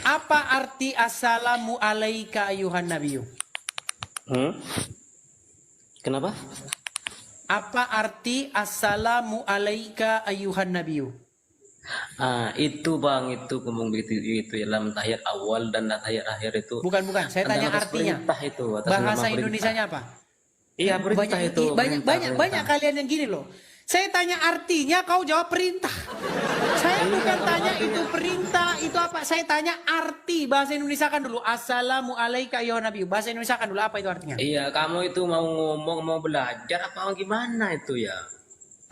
Apa arti Assalamu alaika ayuhan nabiyu? Kenapa? Apa arti Assalamu alaika ayuhan nabiyu? Itu bang, itu ngomong begitu itu dalam tahiyat awal dan tahiyat akhir itu. Bukan. Saya tanya atas artinya. perintah itu, atas Bahasa nama perintah. Indonesianya apa? Iya, perintah itu. Banyak kalian yang gini loh. Saya tanya artinya, kau jawab perintah. Saya bukan tanya itu perintah, itu apa. Saya tanya arti. Bahasa Indonesia kan dulu. Assalamu alaika ayuhan nabi. Bahasa Indonesia kan dulu, apa itu artinya? Iya, kamu itu mau ngomong, mau belajar apa gimana itu ya?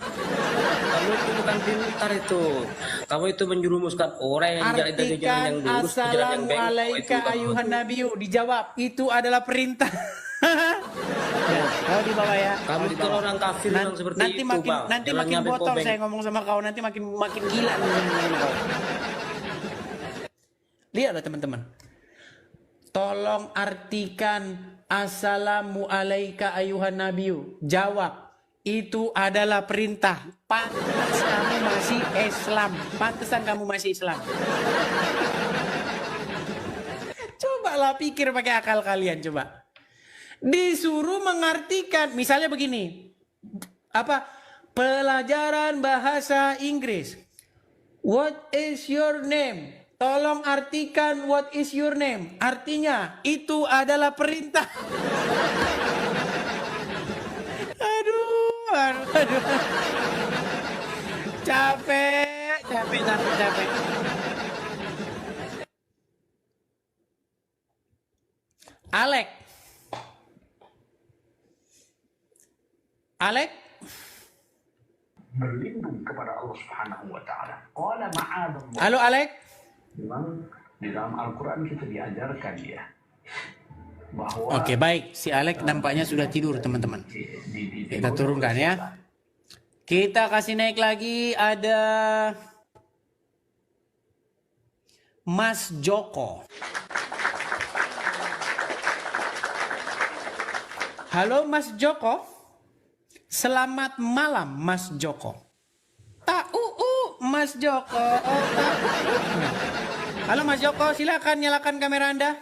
Kamu itu bukan pintar itu. Kamu itu menjerumuskan orang yang jalan dari jalan yang Artikan lurus ke jalan yang assalamu bengkok itu. alaika ayuhan nabi. Dijawab, itu adalah perintah. Ya, kau di bawah ya. Kamu itu orang kafir yang seperti nanti itu, makin, bang. Nanti Jalannya makin botol bengkok. saya ngomong sama kau. Nanti makin gila ngomong sama kau. Lihatlah teman-teman. Tolong artikan Assalamu alaika ayuhan nabiyu. Jawab, itu adalah perintah. Pantas kamu masih Islam. Pantesan kamu masih Islam. Cobalah pikir pakai akal kalian, coba. Disuruh mengartikan, misalnya begini. Apa? Pelajaran bahasa Inggris. What is your name? Tolong artikan what is your name. Artinya, itu adalah perintah. Aduh. Capek. Alek. Berlindung kepada Allah Subhanahu wa taala. Qala ma'adallah. Halo Alek. Memang di dalam Al-Qur'an kita diajarkan ya bahwa Oke, baik. Si Alek nampaknya sudah tidur, teman-teman. Kita turunkan ya. Kita kasih naik lagi, ada Mas Joko. Halo Mas Joko. Selamat malam Mas Joko. Mas Joko. Halo Mas Joko, silakan nyalakan kamera Anda.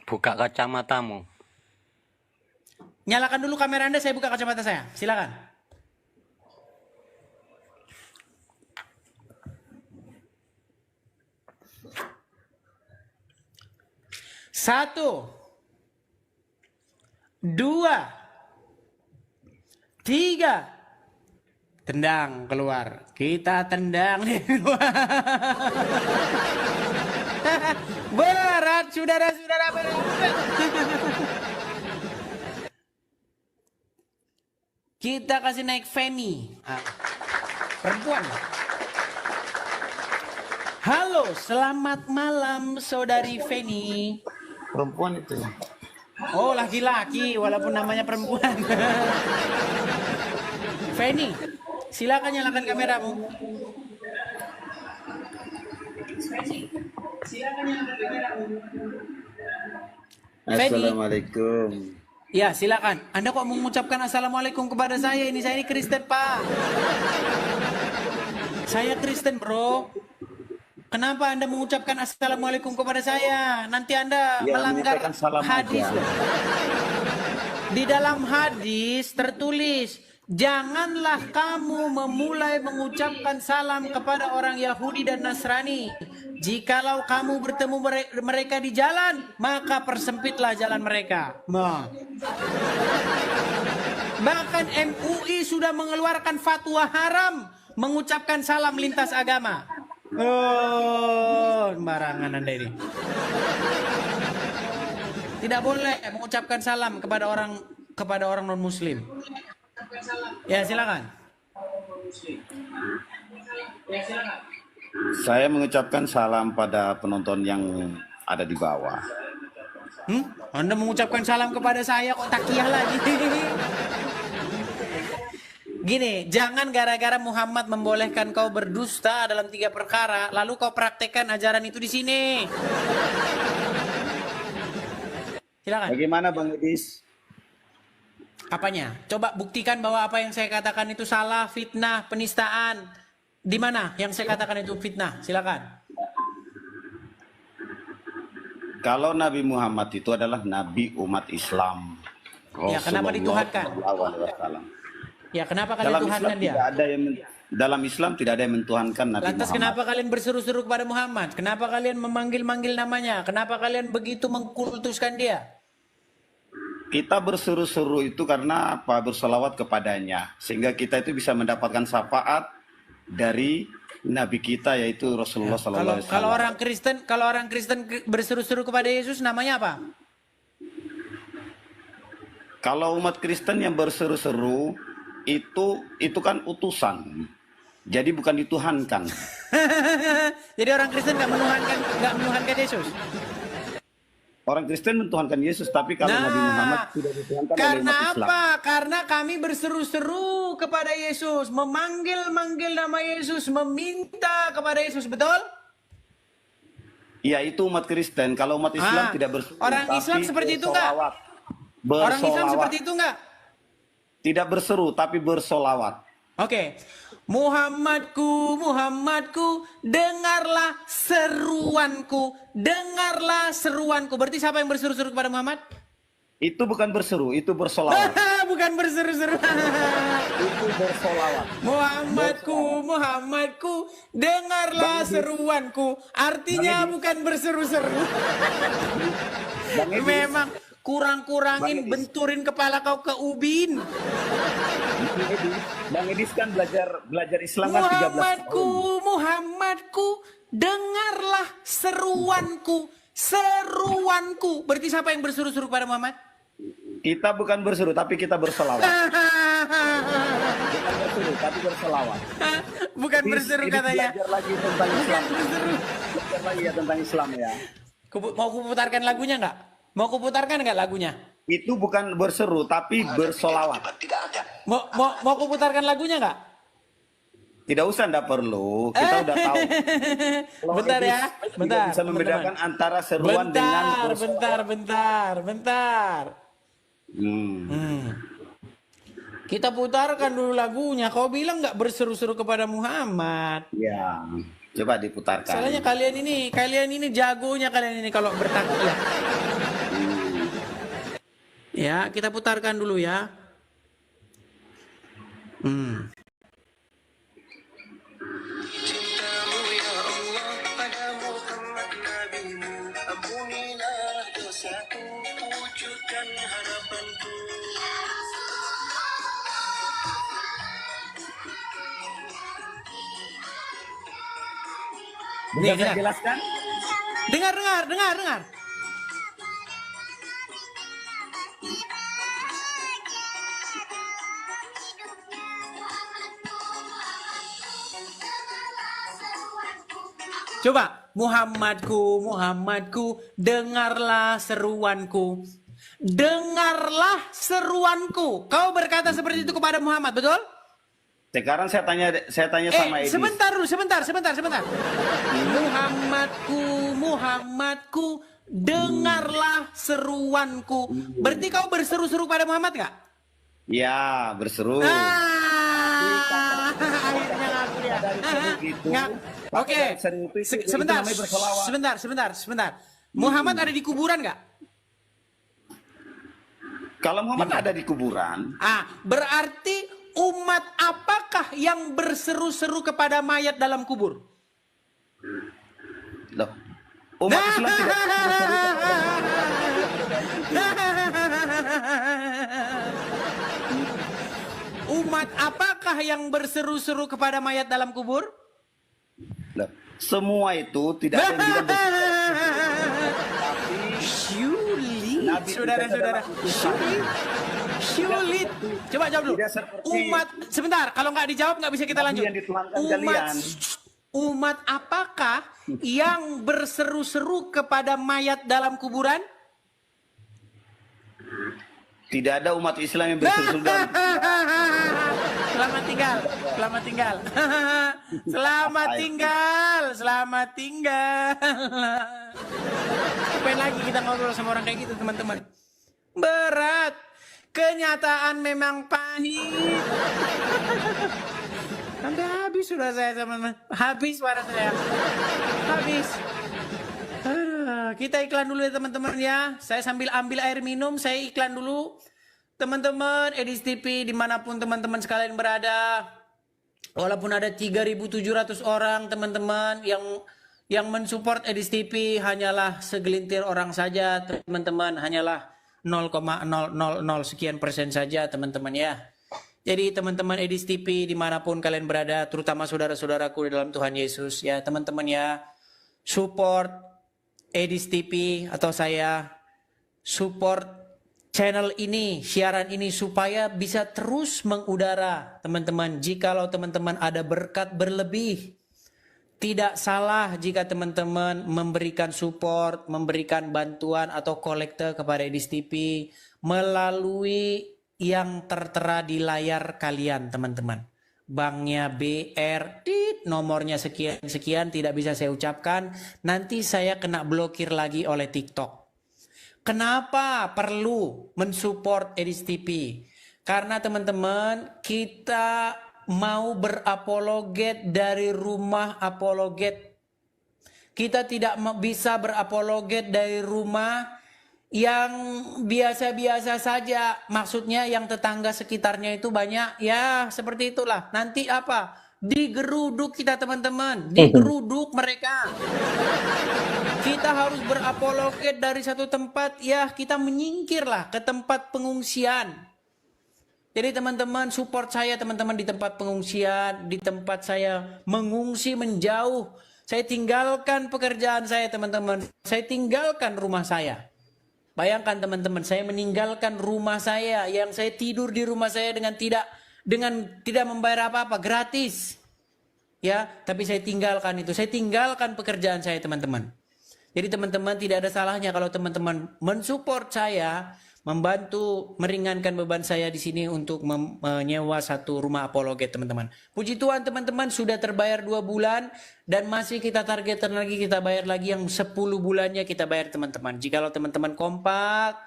Buka kacamatamu. Nyalakan dulu kamera Anda, saya buka kacamata saya. Silakan. Satu, dua, tiga. Tendang keluar. Kita tendang nih keluar. Berat, saudara-saudara, berat. Kita kasih naik Feni. Perempuan. Halo, selamat malam saudari Feni. Perempuan itu. Oh, laki-laki walaupun namanya perempuan. Feni, silakan nyalakan kameramu. Assalamualaikum. Ya, silakan. Anda kok mengucapkan assalamualaikum kepada saya? Saya ini Kristen, Pak. Saya Kristen, bro. Kenapa Anda mengucapkan assalamualaikum kepada saya? Nanti Anda melanggar hadis. Di dalam hadis tertulis, janganlah kamu memulai mengucapkan salam kepada orang Yahudi dan Nasrani. Jikalau kamu bertemu mereka di jalan, maka persempitlah jalan mereka. Bahkan MUI sudah mengeluarkan fatwa haram mengucapkan salam lintas agama. Oh, sembarangan Anda ini. Tidak boleh mengucapkan salam kepada orang non-muslim. Ya, silakan. Saya mengucapkan salam pada penonton yang ada di bawah. Anda mengucapkan salam kepada saya kok takiyah lagi. Gini, jangan gara-gara Muhammad membolehkan kau berdusta dalam 3 perkara, lalu kau praktekkan ajaran itu di sini. Silakan. Bagaimana Bang Edis? Apanya? Coba buktikan bahwa apa yang saya katakan itu salah, fitnah, penistaan. Di mana yang saya katakan itu fitnah? Silakan. Kalau Nabi Muhammad itu adalah Nabi umat Islam. Ya, kenapa dituhankan? Ya, kenapa kalian tuhankan dia? Dalam Islam tidak ada yang mentuhankan Nabi Lantas Muhammad. kenapa kalian berseru-seru kepada Muhammad? Kenapa kalian memanggil-manggil namanya? Kenapa kalian begitu mengkultuskan dia? Kita berseru-seru itu karena apa? Berselawat kepadanya. Sehingga kita itu bisa mendapatkan syafaat dari Nabi kita, yaitu Rasulullah SAW. Kalau orang Kristen berseru-seru kepada Yesus, namanya apa? Kalau umat Kristen yang berseru-seru itu kan utusan. Jadi bukan dituhankan. Jadi orang Kristen nggak menuhankan Yesus. Orang Kristen mentuhankan Yesus, tapi kalau Nabi Muhammad tidak dituhankan oleh Karena umat Islam. apa? Karena kami berseru-seru kepada Yesus, memanggil-manggil nama Yesus, meminta kepada Yesus, betul? Ya itu umat Kristen. Kalau umat Islam tidak berseru. Orang tapi Islam seperti itu enggak? bersolawat. Orang Islam Bersolawat. seperti itu enggak? Tidak berseru tapi bersolawat. Oke. Muhammadku, Muhammadku, dengarlah seruanku, dengarlah seruanku. Berarti siapa yang berseru-seru kepada Muhammad? Itu bukan berseru, itu bersolawat. Bukan berseru-seru. Itu bersolawat. Muhammadku, Muhammadku, dengarlah seruanku. Artinya bukan berseru-seru. Memang kurang-kurangin benturin kepala kau ke ubin. Bang Edis kan belajar Islam kan 13 Muhammadku, tahun. Muhammadku, dengarlah seruanku, seruanku. Berarti siapa yang berseru-seru kepada Muhammad? Kita bukan berseru tapi kita bersolawat. Bukan berseru tapi bersolawat. Bukan berseru katanya. Belajar lagi tentang Islam. Belajar lagi ya tentang Islam ya. Mau kuputarkan lagunya nggak? Mau kuputarkan nggak lagunya? Itu bukan berseru tapi bersolawat. Mau kuputarkan lagunya nggak? Tidak usah, enggak perlu. Kita udah tahu. Bentar ya, bentar. Bisa membedakan antara seruan dengan bersolawat. Bentar. Kita putarkan dulu lagunya. Kau bilang nggak berseru-seru kepada Muhammad. Ya, coba diputarkan. Soalnya kalian ini jagonya kalian ini kalau bertakwa. Ya, kita putarkan dulu ya. Cintamu ya Allah pada Muhammad nabimu, ampunilah dosaku, wujudkan harapanku. Nih, Bisa saya jelaskan? Dengar. Coba, Muhammadku, Muhammadku, dengarlah seruanku. Dengarlah seruanku. Kau berkata seperti itu kepada Muhammad, betul? Sekarang saya tanya sama Edis. Sebentar dulu, sebentar. Muhammadku, dengarlah seruanku. Berarti kau berseru-seru pada Muhammad nggak? Ya, berseru. Akhirnya ngaku dia. Oke, sebentar. Muhammad ada di kuburan nggak? Kalau Muhammad ada di kuburan. Berarti umat apakah yang berseru-seru kepada mayat dalam kubur? Loh, umat Islam tidak berseru Umat apakah yang berseru-seru kepada mayat dalam kubur? Loh, semua itu tidak ada yang bilang berseru. Saudara-saudara, sulit. Coba jawab dulu. Umat, sebentar. Kalau nggak dijawab nggak bisa kita lanjut. Umat apakah yang berseru-seru kepada mayat dalam kuburan? Tidak ada umat Islam yang berseru-seru dalam Selamat tinggal. Ngapain lagi kita ngobrol sama orang kayak gitu, teman-teman? Berat. Kenyataan memang pahit. Sampai habis sudah saya, teman-teman. Habis suara saya. Habis. Kita iklan dulu ya, teman-teman ya. Saya sambil ambil air minum, saya iklan dulu. Teman-teman, Edis TV dimanapun teman-teman sekalian berada. Walaupun ada 3.700 orang teman-teman yang mensupport Edis TV, hanyalah segelintir orang saja teman-teman. Hanyalah 0,000 sekian persen saja teman-teman ya. Jadi teman-teman Edis TV dimanapun kalian berada, terutama saudara-saudaraku di dalam Tuhan Yesus ya, teman-teman ya, support Edis TV atau saya, support channel ini, siaran ini supaya bisa terus mengudara teman-teman. Jikalau teman-teman ada berkat berlebih, tidak salah jika teman-teman memberikan support, memberikan bantuan atau kolekte kepada Edis TV melalui yang tertera di layar kalian teman-teman. banknya BR, nomornya sekian-sekian tidak bisa saya ucapkan, nanti saya kena blokir lagi oleh TikTok. Kenapa perlu mensupport Edis TV? Karena teman-teman, kita mau berapologet dari rumah apologet. Kita tidak bisa berapologet dari rumah yang biasa-biasa saja. Maksudnya yang tetangga sekitarnya itu banyak. Ya seperti itulah. Nanti apa? Digeruduk kita teman-teman. Digeruduk mereka. Kita harus berapologet dari satu tempat. Ya kita menyingkirlah ke tempat pengungsian. Jadi teman-teman support saya teman-teman di tempat pengungsian, di tempat saya mengungsi menjauh. Saya tinggalkan pekerjaan saya teman-teman. Saya tinggalkan rumah saya. Bayangkan teman-teman, saya meninggalkan rumah saya yang saya tidur di rumah saya dengan tidak membayar apa-apa, gratis. Ya, tapi saya tinggalkan itu. Saya tinggalkan pekerjaan saya teman-teman. Jadi teman-teman tidak ada salahnya kalau teman-teman mensupport saya, membantu meringankan beban saya di sini untuk menyewa satu rumah apologet teman-teman. Puji Tuhan teman-teman sudah terbayar 2 bulan dan masih kita targetkan lagi, kita bayar lagi yang 10 bulannya kita bayar teman-teman. Jikalau teman-teman kompak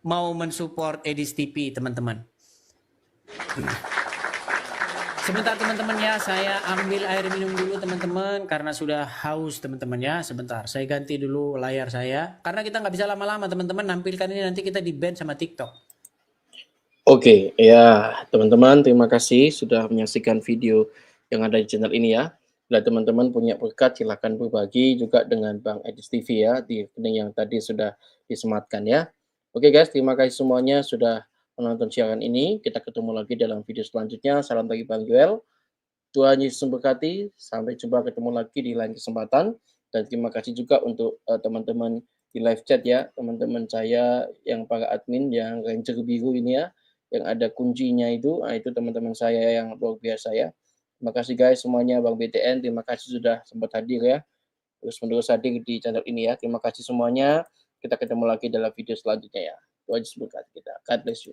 mau mensupport Edis TV teman-teman. Sebentar teman-teman ya, saya ambil air minum dulu teman-teman karena sudah haus teman-teman ya. Sebentar, saya ganti dulu layar saya karena kita nggak bisa lama-lama teman-teman nampilkan ini, nanti kita di ban sama TikTok. Oke, ya teman-teman terima kasih sudah menyaksikan video yang ada di channel ini ya. Bila teman-teman punya berkat silahkan berbagi juga dengan Bang Edis TV ya di rekening yang tadi sudah disematkan ya. Oke guys, terima kasih semuanya sudah menonton siaran ini. Kita ketemu lagi dalam video selanjutnya. Salam bagi Bang Joel. Tuhan Yesus memberkati. Sampai jumpa ketemu lagi di lain kesempatan. Dan terima kasih juga untuk teman-teman di live chat ya. Teman-teman saya yang para admin yang Ranger biru ini ya. Yang ada kuncinya itu. Nah, itu teman-teman saya yang luar biasa ya. Terima kasih guys semuanya. Bang BTN terima kasih sudah sempat hadir ya. Terus-menerus hadir di channel ini ya. Terima kasih semuanya. Kita ketemu lagi dalam video selanjutnya ya. Tuhan Yesus memberkati kita. God bless you.